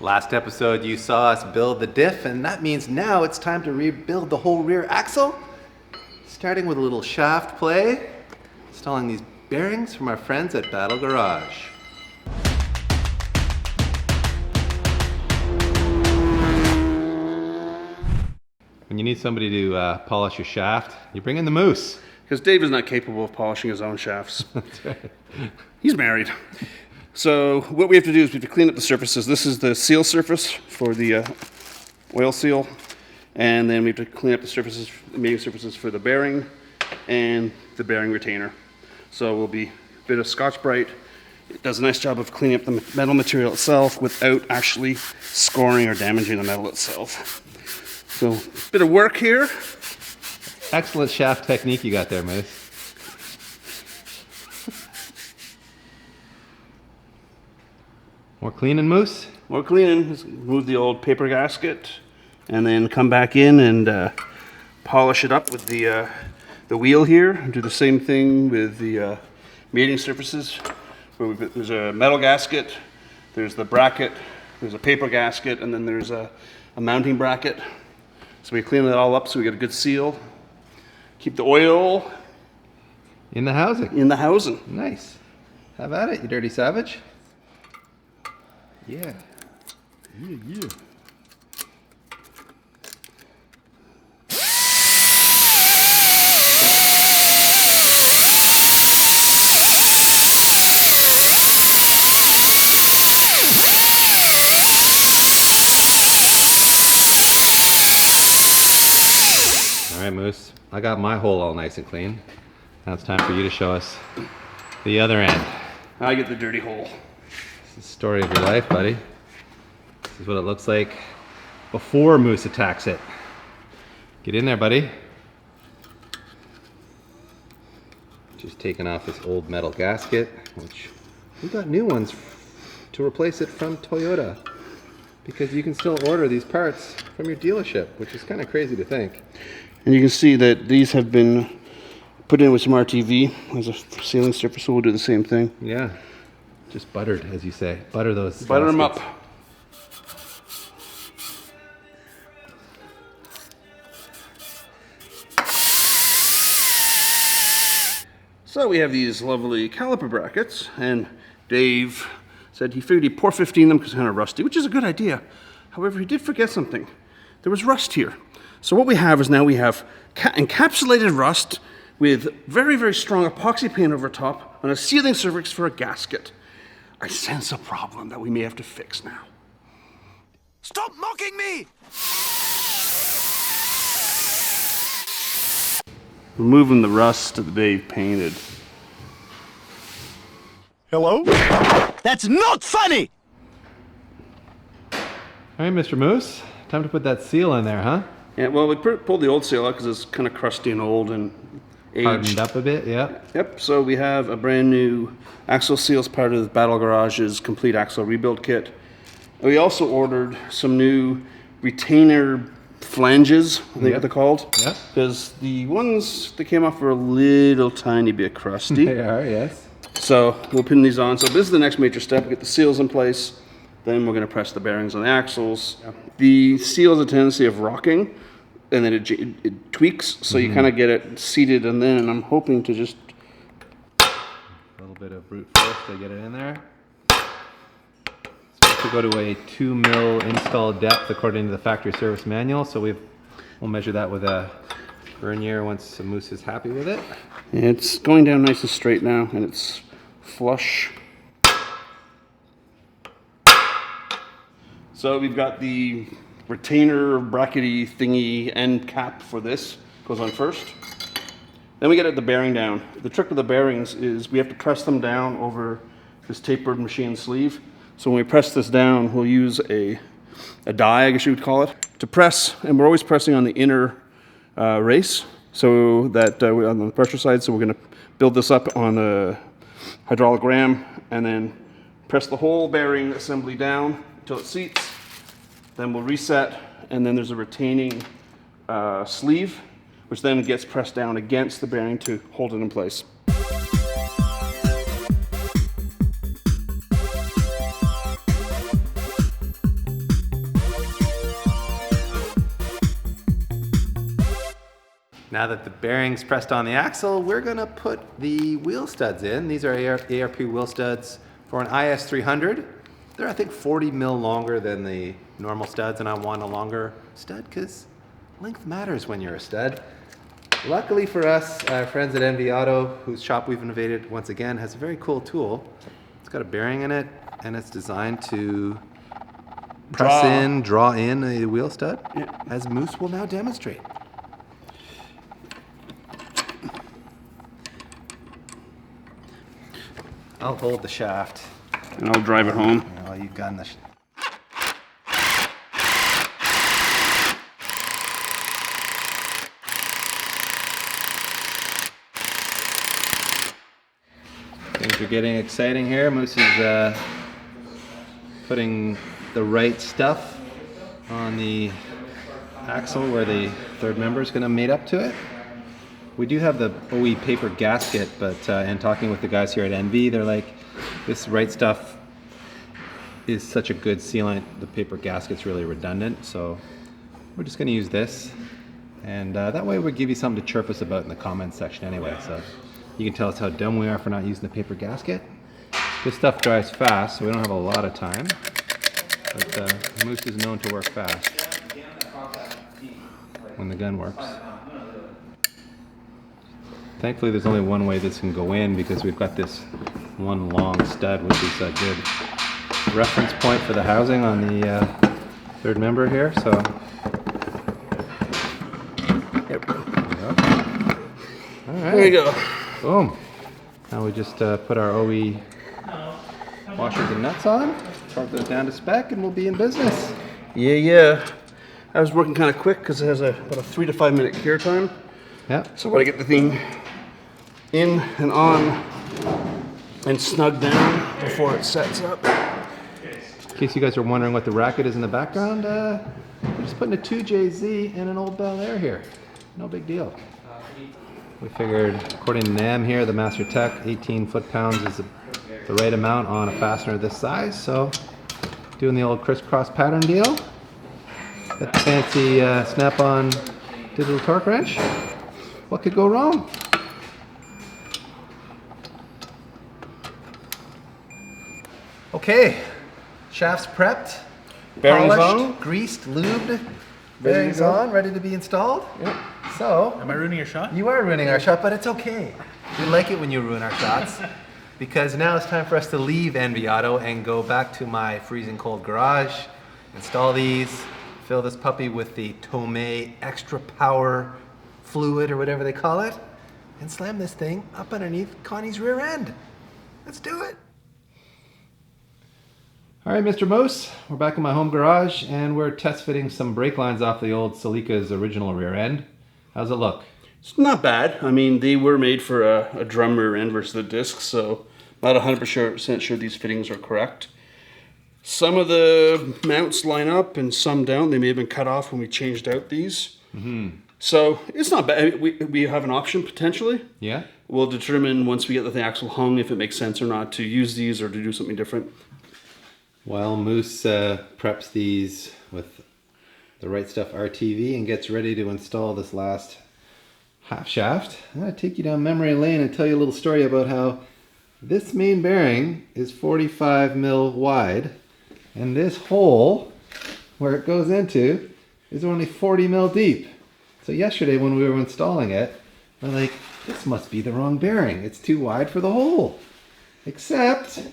Last episode you saw us build the diff, and that means now it's time to rebuild the whole rear axle. Starting with a little shaft play, installing these bearings from our friends at Battle Garage. When you need somebody to polish your shaft, you bring in the moose. Because Dave is not capable of polishing his own shafts. That's right. He's married. So what we have to do is we have to clean up the surfaces. This is the seal surface for the oil seal. And then we have to clean up the surfaces, the mating surfaces for the bearing and the bearing retainer. So we'll be a bit of Scotch-Brite. It does a nice job of cleaning up the metal material itself without actually scoring or damaging the metal itself. So a bit of work here. Excellent shaft technique you got there, Moose. More cleaning, Moose? More cleaning. Just move the old paper gasket and then come back in and polish it up with the wheel here. Do the same thing with the mating surfaces. There's a metal gasket, there's the bracket, there's a paper gasket, and then there's a mounting bracket. So we clean that all up so we get a good seal. Keep the oil in the housing. In the housing. Nice. Have at it, you dirty savage. Yeah. Yeah. All right, Moose. I got my hole all nice and clean. Now it's time for you to show us the other end. I get the dirty hole. This is the story of your life, buddy. This is what it looks like before Moose attacks it. Get in there, buddy. Just taking off this old metal gasket, which we got new ones to replace it from Toyota, because you can still order these parts from your dealership, which is kind of crazy to think. And you can see that these have been put in with some RTV as a sealing surface, so we'll do the same thing. Yeah. Just buttered, as you say. Butter those. Butter them up. So we have these lovely caliper brackets, and Dave said he figured he'd pour 15 of them because it's kind of rusty, which is a good idea. However, he did forget something. There was rust here. So what we have is now we have encapsulated rust with very, very strong epoxy paint over top on a sealing surface for a gasket. I sense a problem that we may have to fix now. Stop mocking me! Removing the rust that Dave painted. Hello? That's not funny! All right, Mr. Moose. Time to put that seal in there, huh? Yeah, well, we pulled the old seal out because it's kind of crusty and old and aged. Hardened up a bit, yeah. Yep, so we have a brand new Axial Seals part of the Battle Garage's complete axle rebuild kit. We also ordered some new retainer flanges, I think what they're called. Yep. Because the ones that came off were a little tiny bit crusty. They are, yes. So we'll pin these on. So this is the next major step. We get the seals in place. Then we're going to press the bearings on the axles. The seal has a tendency of rocking, and then it tweaks, so you kind of get it seated, and then I'm hoping to just... A little bit of brute force to get it in there. Supposed to go to a 2 mil install depth according to the factory service manual, so we'll measure that with a vernier once the Moose is happy with it. It's going down nice and straight now, and it's flush. So we've got the retainer brackety thingy end cap for this. Goes on first. Then we get the bearing down. The trick with the bearings is we have to press them down over this tapered machine sleeve. So when we press this down, we'll use a die, I guess you would call it, to press, and we're always pressing on the inner race, so that we're on the pressure side. So we're going to build this up on a hydraulic ram, and then press the whole bearing assembly down until it seats. Then we'll reset, and then there's a retaining sleeve, which then gets pressed down against the bearing to hold it in place. Now that the bearing's pressed on the axle, we're gonna put the wheel studs in. These are ARP wheel studs for an IS300. They're, I think, 40 mil longer than the normal studs, and I want a longer stud because length matters when you're a stud. Luckily for us, our friends at NV Auto, whose shop we've invaded once again, has a very cool tool. It's got a bearing in it, and it's designed to draw in a wheel stud, as Moose will now demonstrate. I'll hold the shaft. And I'll drive it home. While you gun the Things are getting exciting here. Moose is putting the right stuff on the axle where the third member is going to mate up to it. We do have the OE paper gasket, but in talking with the guys here at NV, they're like, this right stuff is such a good sealant, the paper gasket's really redundant, so we're just going to use this. And that way we'll give you something to chirp us about in the comments section anyway, so you can tell us how dumb we are for not using the paper gasket. This stuff dries fast, so we don't have a lot of time, but Moose is known to work fast when the gun works. Thankfully there's only one way this can go in because we've got this one long stud, which is a good reference point for the housing on the third member here. So There you go. Boom. Now we just put our OE washers and nuts on, torque those down to spec, and we'll be in business. Yeah. I was working kind of quick because it has about a 3 to 5 minute cure time. Yeah. So when I get the thing in and on and snug down before it sets up. In case you guys are wondering what the racket is in the background, we're just putting a 2JZ and an old Bel Air here. No big deal. We figured, according to NAM here, the Master Tech, 18 foot-pounds is the right amount on a fastener this size, so doing the old crisscross pattern deal. Got the fancy snap-on digital torque wrench. What could go wrong? Okay, shaft's prepped, Bearings polished, on. greased, lubed, bearings on, ready to be installed. Yep. So, Am I ruining your shot? you are ruining our shot, but it's okay. We like it when you ruin our shots because now it's time for us to leave NV Auto and go back to my freezing cold garage, install these, fill this puppy with the Tomei extra power fluid or whatever they call it, and slam this thing up underneath Connie's rear end. Let's do it. All right, Mr. Moose, we're back in my home garage and we're test fitting some brake lines off the old Celica's original rear end. How's it look? It's not bad. I mean, they were made for a drum rear end versus the disc, so not 100% sure these fittings are correct. Some of the mounts line up and some don't. They may have been cut off when we changed out these. So it's not bad. We have an option potentially. Yeah? We'll determine once we get the axle hung if it makes sense or not to use these or to do something different. While Moose preps these with the Right Stuff RTV and gets ready to install this last half shaft, I'm going to take you down memory lane and tell you a little story about how this main bearing is 45 mil wide and this hole where it goes into is only 40 mil deep. So yesterday when we were installing it, we're like, this must be the wrong bearing. It's too wide for the hole. Except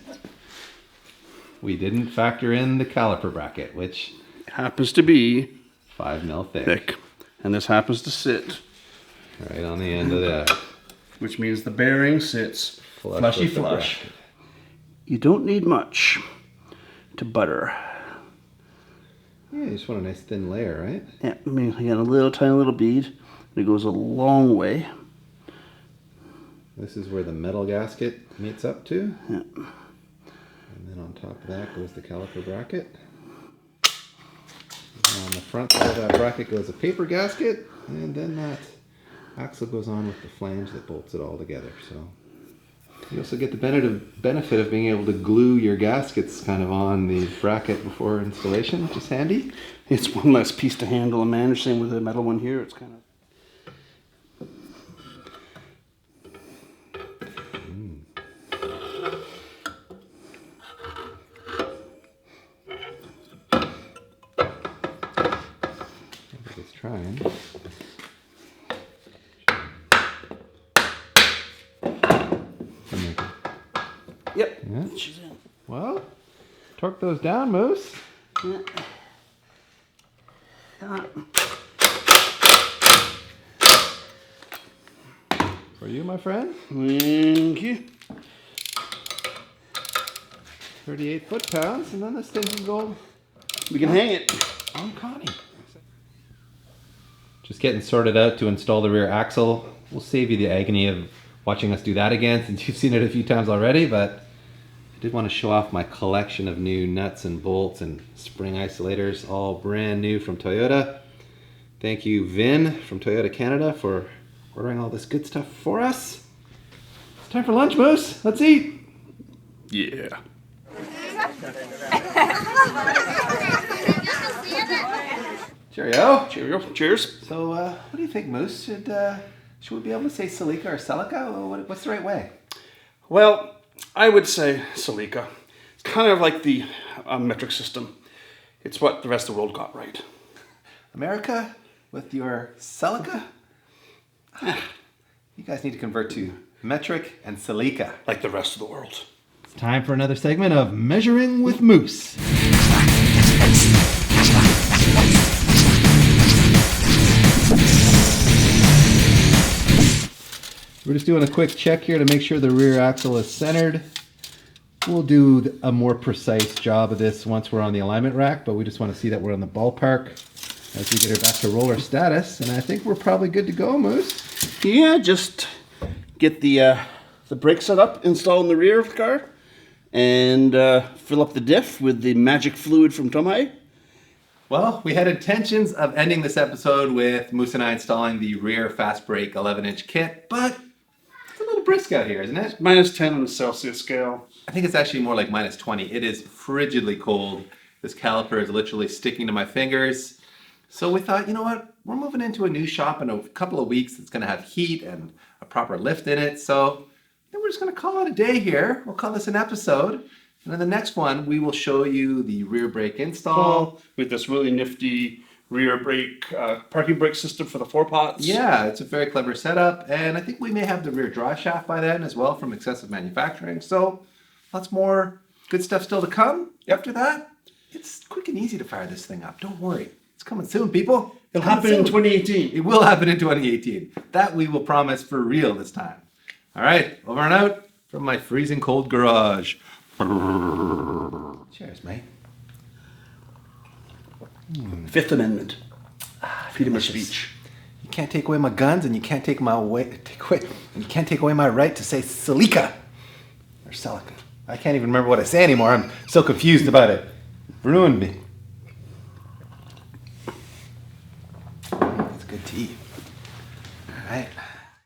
we didn't factor in the caliper bracket, which Happens to be 5 mil thick. And this happens to sit, right on the end of that. which means the bearing sits flushy with the flush. bracket. You don't need much to butter. Yeah, you just want a nice thin layer, right? Yeah, I mean, again, a little tiny little bead, and it goes a long way. This is where the metal gasket meets up to. Yeah. And then on top of that goes the caliper bracket. And on the front side of that bracket goes a paper gasket, and then that axle goes on with the flange that bolts it all together. So you also get the benefit of being able to glue your gaskets kind of on the bracket before installation, which is handy. It's one less piece to handle and manage. Same with the metal one here. It's kind of... trying. Yep. Yeah. She's in. Well, torque those down, Moose. Yeah. For you, my friend. Thank you. 38 foot-pounds, and then this thing can go We can hang it. on Connie. Just getting sorted out to install the rear axle. We'll save you the agony of watching us do that again, since you've seen it a few times already, but I did want to show off my collection of new nuts and bolts and spring isolators, all brand new from Toyota. Thank you, Vin from Toyota Canada, for ordering all this good stuff for us. It's time for lunch, Moose. Let's eat. Yeah. Cheerio. Cheerio. Cheers. So, what do you think, Moose? Should we be able to say Celica or Celica? What's the right way? Well, I would say Celica. It's kind of like the metric system. It's what the rest of the world got right. America with your Celica? You guys need to convert to metric and Celica. Like the rest of the world. It's time for another segment of Measuring with Moose. We're just doing a quick check here to make sure the rear axle is centered. We'll do a more precise job of this once we're on the alignment rack, but we just want to see that we're on the ballpark as we get her back to roller status. And I think we're probably good to go, Moose. Yeah, just get the brake set up, install in the rear of the car, and fill up the diff with the magic fluid from Tomei. Well, we had intentions of ending this episode with Moose and I installing the rear fast brake 11-inch kit, but it's a little brisk out here, isn't it? Minus 10 on the Celsius scale. I think it's actually more like minus 20. It is frigidly cold. This caliper is literally sticking to my fingers. So we thought, you know what? We're moving into a new shop in a couple of weeks. It's going to have heat and a proper lift in it. So then we're just going to call it a day here. We'll call this an episode. And in the next one, we will show you the rear brake install. With this really nifty rear brake, parking brake system for the 4-pots. Yeah, it's a very clever setup. And I think we may have the rear drive shaft by then as well from Xcessive Manufacturing. So lots more good stuff still to come. After that, it's quick and easy to fire this thing up. Don't worry. It's coming soon, people. It'll happen in 2018. It will happen in 2018. That we will promise for real this time. All right, over and out from my freezing cold garage. Cheers, mate. Fifth Amendment. Freedom of delicious. speech. You can't take away my guns, and you can't take away my right to say Celica or Celica. I can't even remember what I say anymore. I'm so confused about it. Ruined me. It's good tea.